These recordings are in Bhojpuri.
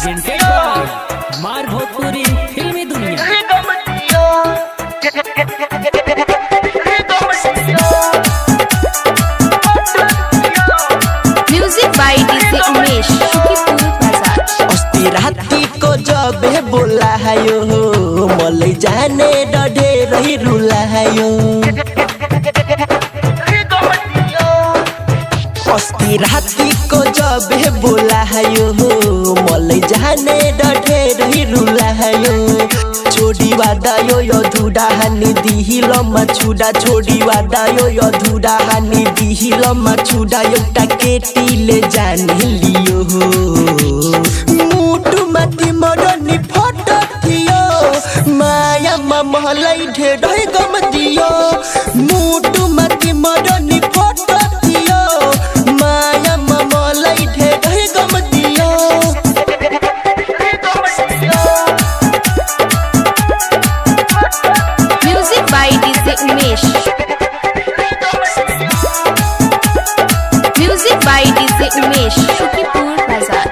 प्रेजेंटेड बाय मार भोजपुरी फिल्मी दुनिया। Music by DJ Umesh Shukipur Bazar. अस्ति राती को जब बोला हायो मलै जाने डढे रही रुला हायो। अस्ति राती को जब बोला हायो मलै जाने डढे रही रुला हायो। छोडी वादायो अधुरा हानी दिहिलमा छुडा छोडी वादायो अधुरा हानी दिहिलमा छुडा एउटा केटीले जाने लियो मुटु माथि मरनी फोटो थियो मायामा मलाई ढेरै गम दियो। मुटु माथि मरनी फोटो थियो मायामा मलाई ढेरै गम दियो। Music by DJ Umesh. Music by DJ Umesh Shukipur Bazar.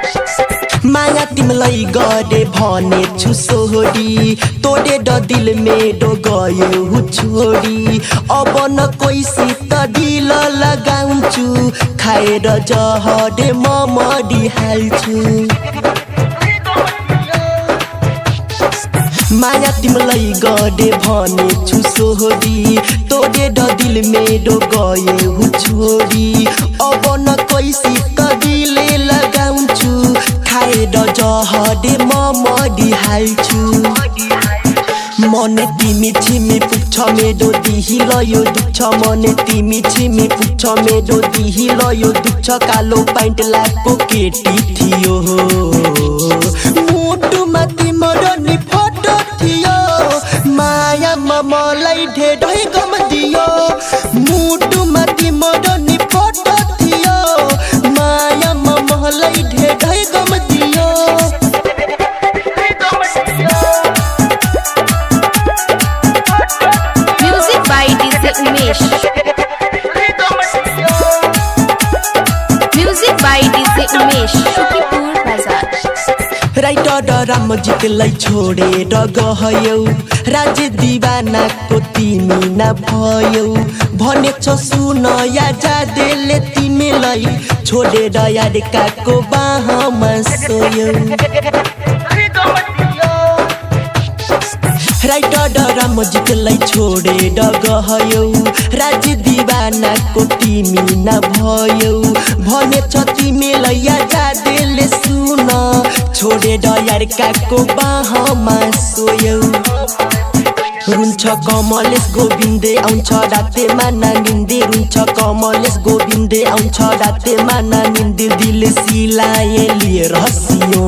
माया तिमलाई गरे भने छु सोडी तोडे ड दिल मेरो गयो छोडी। अब न कोहीसित दिल लगाउँछु खाएर जहरे म मरिहाल्छु। माया तिमलाई गरे भने छु सोडी तोडे ड दिल मेरो गयो छोडी। अब न कोहीसित दिल लगाउँछु खाएर जहरे म मरिहाल्छु। मने तिमी छिमी पुग्छ मेरो दिहिलयो दुख्छ मने तिमी छिमी पुग्छ मेरो दिहिलयो दुख्छ। कालो पाइन्ट लागेको केटी थियो मुटु माथि मरनी फोटो थियो मायामा मलाई ढेरै गम दियो। मुटु माथि मरनी फोटो थियो मायामा मलाई ढेरै गम दियो। Music by DJ Umesh. Music by DJ Umesh Shukipur Bazar. Writer रामजितलाई छोडेर गयौ राज्य दिवानाको तिमी न भयौ। भनेछ सुन या जादेले तिमीलाई छोडेर यारकाको बाहमा सोयौ। राइटर रामजितलाई छोडेर गयौ राज्य दिवानाको तिमी न भयौ। भनेछ तिमीलाई या जादेले सुन छोडेर यारकाको बाहमा सोयौ। रुन्छ कमलेश गोविन्दे आउँछ रातेमा नानिन्दे रुन्छ कमलेश गोविन्दे आउँछ रातेमा नानिन्दे दिल सिलाए लिएर हँसियो।